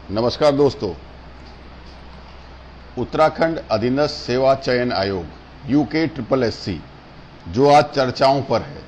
नमस्कार दोस्तों। उत्तराखंड अधीनस्थ सेवा चयन आयोग UKSSC जो आज चर्चाओं पर है।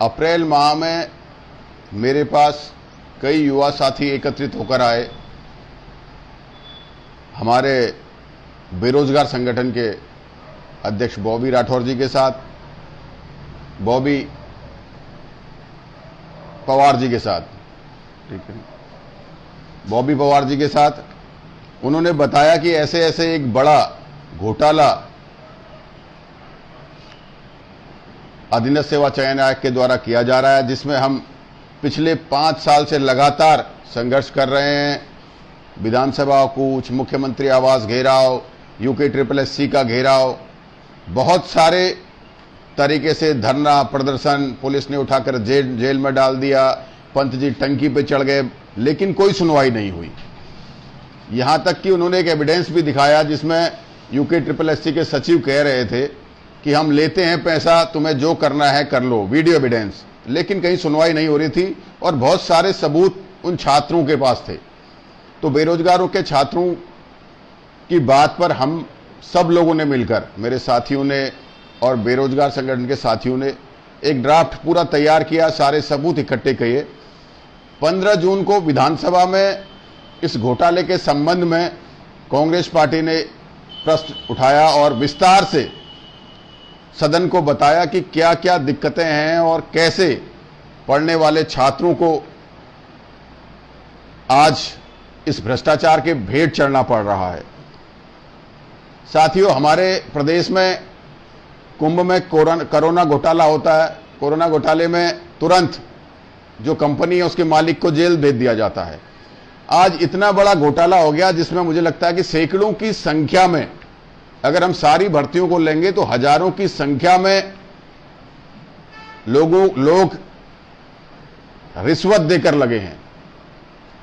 अप्रैल माह में मेरे पास कई युवा साथी एकत्रित होकर आए। हमारे बेरोजगार संगठन के अध्यक्ष बॉबी राठौर जी के साथ, बॉबी पवार जी के साथ, ठीक है, बॉबी पवार जी के साथ उन्होंने बताया कि ऐसे ऐसे एक बड़ा घोटाला अधीनस्थ सेवा चयन आयोग के द्वारा किया जा रहा है, जिसमें हम पिछले 5 साल से लगातार संघर्ष कर रहे हैं। विधानसभा कूच, मुख्यमंत्री आवास घेराव, UKSSC का घेराव, बहुत सारे तरीके से धरना प्रदर्शन, पुलिस ने उठाकर जेल में डाल दिया, पंत जी टंकी पे चढ़ गए, लेकिन कोई सुनवाई नहीं हुई। यहां तक कि उन्होंने एक एविडेंस भी दिखाया जिसमें UKSSC के सचिव कह रहे थे कि हम लेते हैं पैसा, तुम्हें जो करना है कर लो, वीडियो एविडेंस, लेकिन कहीं सुनवाई नहीं हो रही थी और बहुत सारे सबूत उन छात्रों के पास थे। तो बेरोजगारों के छात्रों की बात पर हम सब लोगों ने मिलकर, मेरे साथियों ने और बेरोजगार संगठन के साथियों ने एक ड्राफ्ट पूरा तैयार किया, सारे सबूत इकट्ठे किए। 15 जून को विधानसभा में इस घोटाले के संबंध में कांग्रेस पार्टी ने प्रश्न उठाया और विस्तार से सदन को बताया कि क्या क्या दिक्कतें हैं और कैसे पढ़ने वाले छात्रों को आज इस भ्रष्टाचार के भेंट चढ़ना पड़ रहा है। साथियों, हमारे प्रदेश में कुंभ में कोरोना घोटाला होता है। कोरोना घोटाले में तुरंत जो कंपनी है उसके मालिक को जेल भेज दिया जाता है। आज इतना बड़ा घोटाला हो गया जिसमें मुझे लगता है कि सैकड़ों की संख्या में, अगर हम सारी भर्तियों को लेंगे तो हजारों की संख्या में लोग रिश्वत देकर लगे हैं।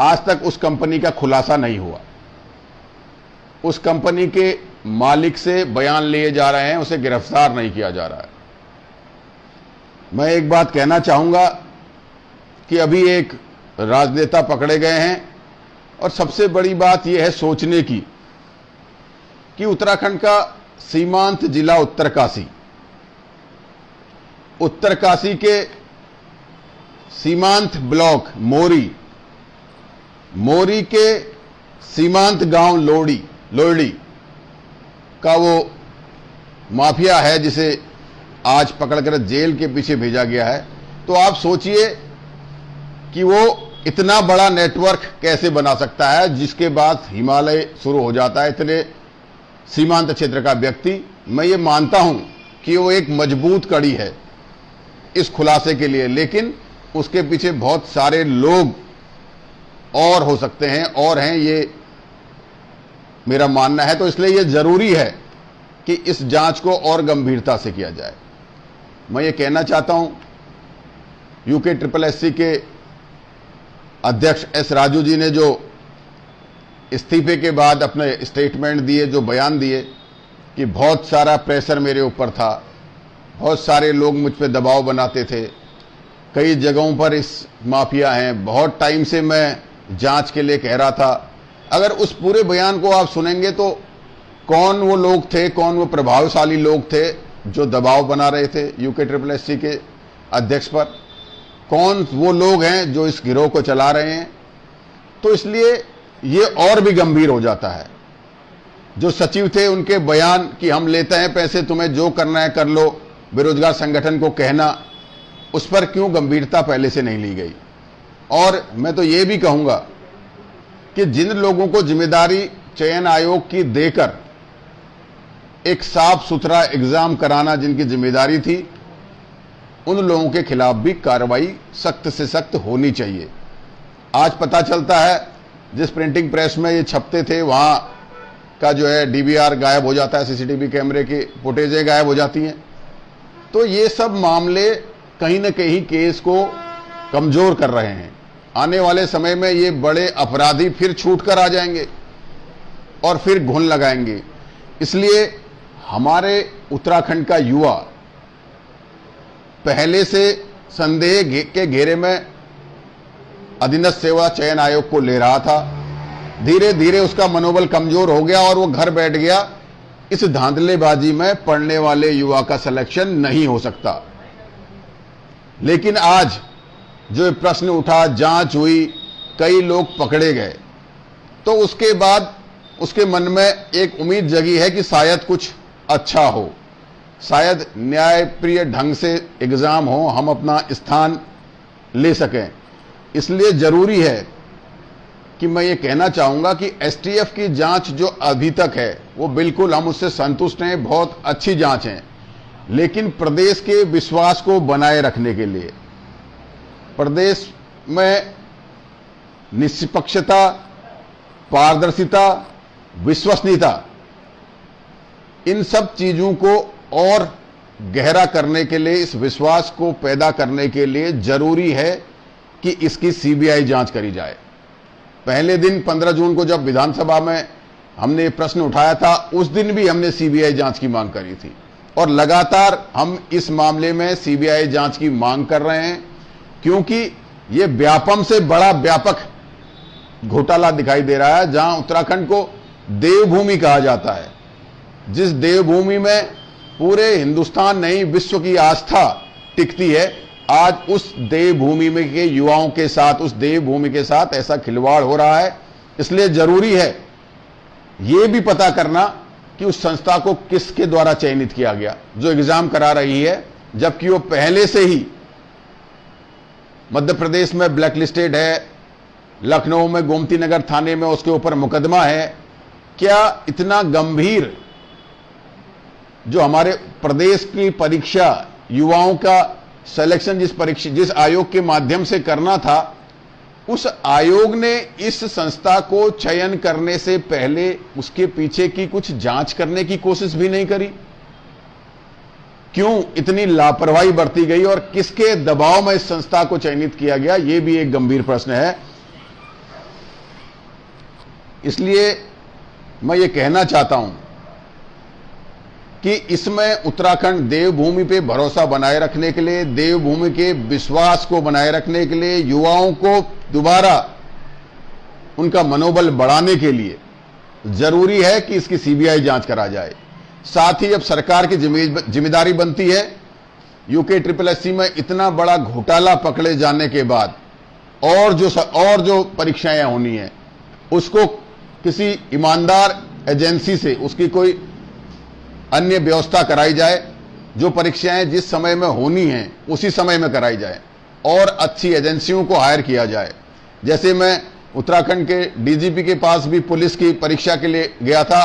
आज तक उस कंपनी का खुलासा नहीं हुआ। उस कंपनी के मालिक से बयान लिए जा रहे हैं, उसे गिरफ्तार नहीं किया जा रहा है। मैं एक बात कहना चाहूंगा कि अभी एक राजनेता पकड़े गए हैं और सबसे बड़ी बात यह है सोचने की कि उत्तराखंड का सीमांत जिला उत्तरकाशी के सीमांत ब्लॉक मोरी के सीमांत गांव लोरडी का वो माफिया है जिसे आज पकड़कर जेल के पीछे भेजा गया है। तो आप सोचिए कि वो इतना बड़ा नेटवर्क कैसे बना सकता है, जिसके बाद हिमालय शुरू हो जाता है इतने सीमांत क्षेत्र का व्यक्ति। मैं ये मानता हूं कि वो एक मजबूत कड़ी है इस खुलासे के लिए, लेकिन उसके पीछे बहुत सारे लोग और हो सकते हैं और हैं, ये मेरा मानना है। तो इसलिए ये जरूरी है कि इस जांच को और गंभीरता से किया जाए। मैं ये कहना चाहता हूं, UKSSC के अध्यक्ष S राजू जी ने जो इस्तीफे के बाद अपने स्टेटमेंट दिए, जो बयान दिए कि बहुत सारा प्रेशर मेरे ऊपर था, बहुत सारे लोग मुझ पे दबाव बनाते थे, कई जगहों पर इस माफिया हैं, बहुत टाइम से मैं जांच के लिए कह रहा था। अगर उस पूरे बयान को आप सुनेंगे तो कौन वो लोग थे, कौन वो प्रभावशाली लोग थे जो दबाव बना रहे थे UKSSC के अध्यक्ष पर, कौन वो लोग हैं जो इस गिरोह को चला रहे हैं। तो इसलिए ये और भी गंभीर हो जाता है। जो सचिव थे उनके बयान कि हम लेते हैं पैसे, तुम्हें जो करना है कर लो, बेरोजगार संगठन को कहना, उस पर क्यों गंभीरता पहले से नहीं ली गई। और मैं तो ये भी कहूंगा कि जिन लोगों को जिम्मेदारी चयन आयोग की देकर एक साफ सुथरा एग्जाम कराना जिनकी जिम्मेदारी थी, उन लोगों के खिलाफ भी कार्रवाई सख्त से सख्त होनी चाहिए। आज पता चलता है जिस प्रिंटिंग प्रेस में ये छपते थे वहां का जो है DVR गायब हो जाता है, CCTV कैमरे की फुटेजें गायब हो जाती हैं। तो ये सब मामले कहीं ना कहीं केस को कमजोर कर रहे हैं। आने वाले समय में ये बड़े अपराधी फिर छूट कर आ जाएंगे और फिर घुन लगाएंगे। इसलिए हमारे उत्तराखंड का युवा पहले से संदेह के घेरे में अधीनस्थ सेवा चयन आयोग को ले रहा था। धीरे धीरे उसका मनोबल कमजोर हो गया और वो घर बैठ गया। इस धांधलेबाजी में पढ़ने वाले युवा का सिलेक्शन नहीं हो सकता। लेकिन आज जो प्रश्न उठा, जांच हुई, कई लोग पकड़े गए, तो उसके बाद उसके मन में एक उम्मीद जगी है कि शायद कुछ अच्छा हो, शायद न्यायप्रिय ढंग से एग्जाम हो, हम अपना स्थान ले सकें। इसलिए जरूरी है कि मैं ये कहना चाहूंगा कि एसटीएफ की जांच जो अभी तक है वो बिल्कुल हम उससे संतुष्ट हैं, बहुत अच्छी जांच है। लेकिन प्रदेश के विश्वास को बनाए रखने के लिए, प्रदेश में निष्पक्षता, पारदर्शिता, विश्वसनीयता, इन सब चीजों को और गहरा करने के लिए, इस विश्वास को पैदा करने के लिए जरूरी है कि इसकी सीबीआई जांच करी जाए। पहले दिन 15 जून को जब विधानसभा में हमने प्रश्न उठाया था, उस दिन भी हमने सीबीआई जांच की मांग करी थी और लगातार हम इस मामले में सीबीआई जांच की मांग कर रहे हैं, क्योंकि यह व्यापम से बड़ा व्यापक घोटाला दिखाई दे रहा है। जहां उत्तराखंड को देवभूमि कहा जाता है, जिस देवभूमि में पूरे हिंदुस्तान नहीं विश्व की आस्था टिकती है, आज उस देवभूमि में के युवाओं के साथ, उस देवभूमि के साथ ऐसा खिलवाड़ हो रहा है। इसलिए जरूरी है यह भी पता करना कि उस संस्था को किसके द्वारा चयनित किया गया जो एग्जाम करा रही है, जबकि वो पहले से ही मध्य प्रदेश में ब्लैक लिस्टेड है, लखनऊ में गोमती नगर थाने में उसके ऊपर मुकदमा है। क्या इतना गंभीर जो हमारे प्रदेश की परीक्षा, युवाओं का सिलेक्शन जिस आयोग के माध्यम से करना था, उस आयोग ने इस संस्था को चयन करने से पहले उसके पीछे की कुछ जांच करने की कोशिश भी नहीं करी? क्यों इतनी लापरवाही बरती गई और किसके दबाव में इस संस्था को चयनित किया गया, यह भी एक गंभीर प्रश्न है। इसलिए मैं ये कहना चाहता हूं कि इसमें उत्तराखंड देवभूमि पे भरोसा बनाए रखने के लिए, देवभूमि के विश्वास को बनाए रखने के लिए, युवाओं को दोबारा उनका मनोबल बढ़ाने के लिए जरूरी है कि इसकी सीबीआई जांच करा जाए। साथ ही अब सरकार की जिम्मेदारी बनती है, यूके SSSC में इतना बड़ा घोटाला पकड़े जाने के बाद और जो परीक्षाएं होनी है उसको किसी ईमानदार एजेंसी से उसकी कोई अन्य व्यवस्था कराई जाए। जो परीक्षाएं जिस समय में होनी हैं उसी समय में कराई जाए और अच्छी एजेंसियों को हायर किया जाए। जैसे मैं उत्तराखंड के डीजीपी के पास भी पुलिस की परीक्षा के लिए गया था,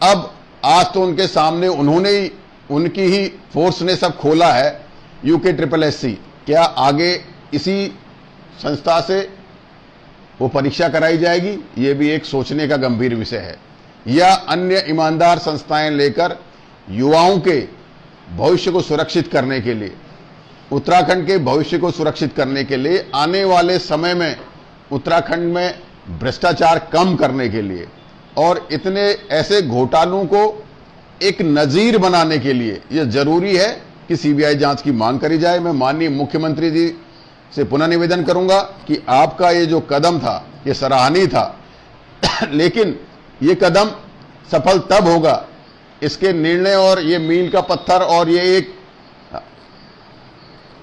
अब आज तो उनके सामने उनकी ही फोर्स ने सब खोला है, यूके SSSC। क्या आगे इसी संस्था से वो परीक्षा कराई जाएगी? ये भी एक सोचने का गंभीर विषय है। या अन्य ईमानदार संस्थाएं लेकर युवाओं के भविष्य को सुरक्षित करने के लिए, उत्तराखंड के भविष्य को सुरक्षित करने के लिए, आने वाले समय में उत्तराखंड में भ्रष्टाचार कम करने के लिए और इतने ऐसे घोटालों को एक नजीर बनाने के लिए यह जरूरी है कि सीबीआई जांच की मांग करी जाए। मैं माननीय मुख्यमंत्री जी से पुनः निवेदन करूंगा कि आपका ये जो कदम था ये सराहनीय था, लेकिन ये कदम सफल तब होगा, इसके निर्णय और ये मील का पत्थर और ये एक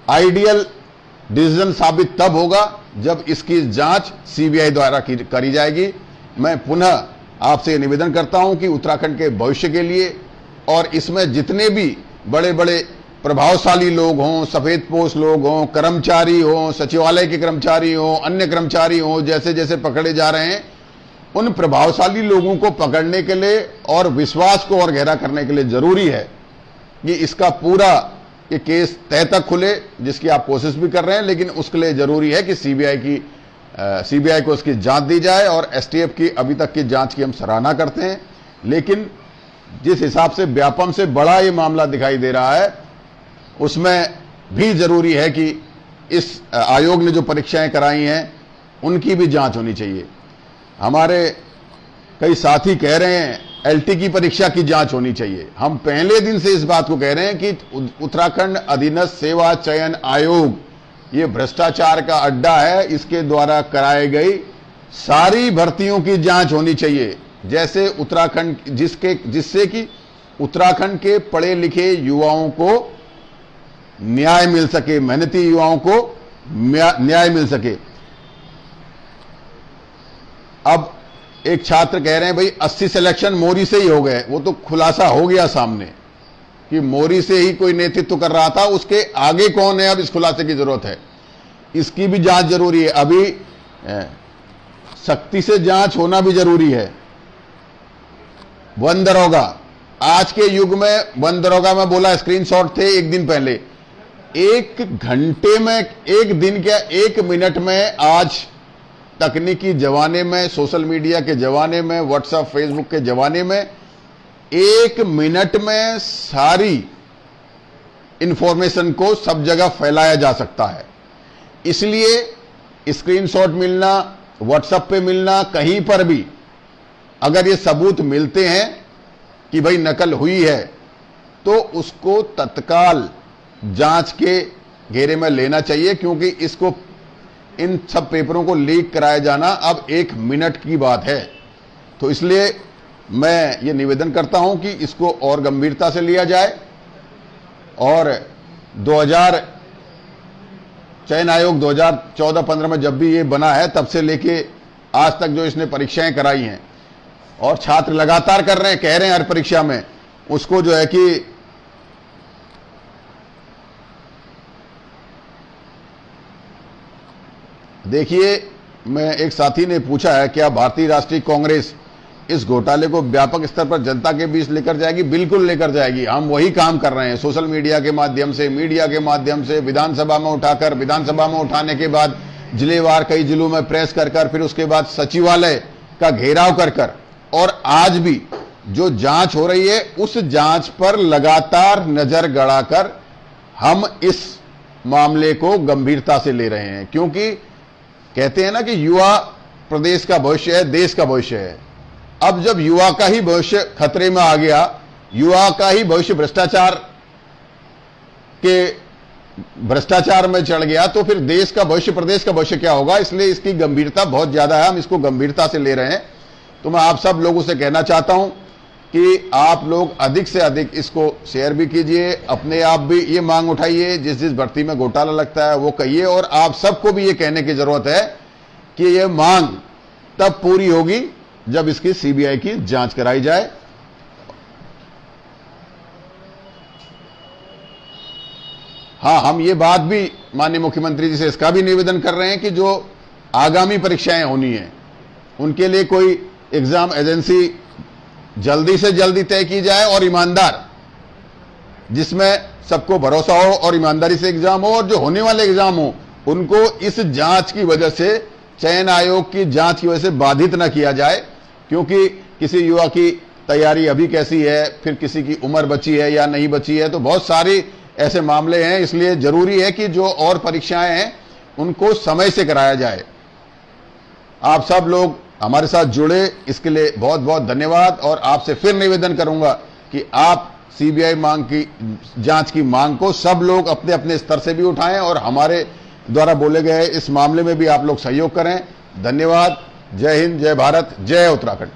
आइडियल डिसीजन साबित तब होगा जब इसकी जांच सीबीआई द्वारा करी जाएगी। मैं पुनः आपसे निवेदन करता हूं कि उत्तराखंड के भविष्य के लिए और इसमें जितने भी बड़े बड़े प्रभावशाली लोग हों, सफेदपोश लोग हों, कर्मचारी हों, सचिवालय के कर्मचारी हों, अन्य कर्मचारी हों, जैसे जैसे पकड़े जा रहे हैं, उन प्रभावशाली लोगों को पकड़ने के लिए और विश्वास को और गहरा करने के लिए जरूरी है कि इसका पूरा ये केस तय तक खुले, जिसकी आप कोशिश भी कर रहे हैं। लेकिन उसके लिए जरूरी है कि सीबीआई को उसकी जांच दी जाए और एसटीएफ की अभी तक की जांच की हम सराहना करते हैं। लेकिन जिस हिसाब से व्यापम से बड़ा ये मामला दिखाई दे रहा है, उसमें भी जरूरी है कि इस आयोग ने जो परीक्षाएं कराई हैं उनकी भी जांच होनी चाहिए। हमारे कई साथी कह रहे हैं एलटी की परीक्षा की जांच होनी चाहिए। हम पहले दिन से इस बात को कह रहे हैं कि उत्तराखंड अधीनस्थ सेवा चयन आयोग ये भ्रष्टाचार का अड्डा है। इसके द्वारा कराई गई सारी भर्तियों की जांच होनी चाहिए। जैसे उत्तराखंड, जिससे कि उत्तराखंड के पढ़े लिखे युवाओं को न्याय मिल सके, मेहनती युवाओं को न्याय मिल सके। अब एक छात्र कह रहे हैं भाई 80 सिलेक्शन मोरी से ही हो गए। वो तो खुलासा हो गया सामने कि मोरी से ही कोई नेतृत्व कर रहा था, उसके आगे कौन है अब इस खुलासे की जरूरत है। इसकी भी जांच जरूरी है। अभी सख्ती से जांच होना भी जरूरी है। वन दरोगा, आज के युग में वन दरोगा में बोला स्क्रीनशॉट थे एक दिन पहले, 1 घंटे में, 1 दिन क्या 1 मिनट में, आज तकनीकी जमाने में, सोशल मीडिया के जमाने में, व्हाट्सएप फेसबुक के जमाने में 1 मिनट में सारी इंफॉर्मेशन को सब जगह फैलाया जा सकता है। इसलिए स्क्रीनशॉट मिलना, व्हाट्सएप पे मिलना, कहीं पर भी अगर ये सबूत मिलते हैं कि भाई नकल हुई है, तो उसको तत्काल जांच के घेरे में लेना चाहिए, क्योंकि इसको, इन सब पेपरों को लीक कराया जाना अब 1 मिनट की बात है। तो इसलिए मैं ये निवेदन करता हूं कि इसको और गंभीरता से लिया जाए और 2000 चयन आयोग 2014-15 में जब भी ये बना है, तब से लेके आज तक जो इसने परीक्षाएं कराई हैं और छात्र लगातार कर रहे हैं, कह रहे हैं हर परीक्षा में, उसको जो है कि देखिए, मैं एक साथी ने पूछा है क्या भारतीय राष्ट्रीय कांग्रेस इस घोटाले को व्यापक स्तर पर जनता के बीच लेकर जाएगी? बिल्कुल लेकर जाएगी। हम वही काम कर रहे हैं, सोशल मीडिया के माध्यम से, मीडिया के माध्यम से, विधानसभा में उठाकर, विधानसभा में उठाने के बाद जिलेवार कई जिलों में प्रेस कर, फिर उसके बाद सचिवालय का घेराव कर, और आज भी जो जांच हो रही है उस जांच पर लगातार नजर गड़ाकर हम इस मामले को गंभीरता से ले रहे हैं। क्योंकि कहते हैं ना कि युवा प्रदेश का भविष्य है, देश का भविष्य है। अब जब युवा का ही भविष्य खतरे में आ गया, युवा का ही भविष्य भ्रष्टाचार में चढ़ गया, तो फिर देश का भविष्य, प्रदेश का भविष्य क्या होगा? इसलिए इसकी गंभीरता बहुत ज्यादा है, हम इसको गंभीरता से ले रहे हैं। तो मैं आप सब लोगों से कहना चाहता हूं कि आप लोग अधिक से अधिक इसको शेयर भी कीजिए, अपने आप भी ये मांग उठाइए, जिस जिस भर्ती में घोटाला लगता है वो कहिए, और आप सबको भी ये कहने की जरूरत है कि ये मांग तब पूरी होगी जब इसकी सीबीआई की जांच कराई जाए। हाँ, हम ये बात भी माननीय मुख्यमंत्री जी से इसका भी निवेदन कर रहे हैं कि जो आगामी परीक्षाएं होनी है उनके लिए कोई एग्जाम एजेंसी जल्दी से जल्दी तय की जाए और ईमानदार, जिसमें सबको भरोसा हो और ईमानदारी से एग्जाम हो, और जो होने वाले एग्जाम हो उनको इस जांच की वजह से, चयन आयोग की जांच की वजह से बाधित न किया जाए। क्योंकि किसी युवा की तैयारी अभी कैसी है, फिर किसी की उम्र बची है या नहीं बची है, तो बहुत सारे ऐसे मामले हैं। इसलिए जरूरी है कि जो और परीक्षाएं हैं उनको समय से कराया जाए। आप सब लोग हमारे साथ जुड़े, इसके लिए बहुत बहुत धन्यवाद। और आपसे फिर निवेदन करूंगा कि आप सीबीआई मांग की, जांच की मांग को सब लोग अपने अपने स्तर से भी उठाएं और हमारे द्वारा बोले गए इस मामले में भी आप लोग सहयोग करें। धन्यवाद। जय हिंद, जय भारत, जय उत्तराखंड।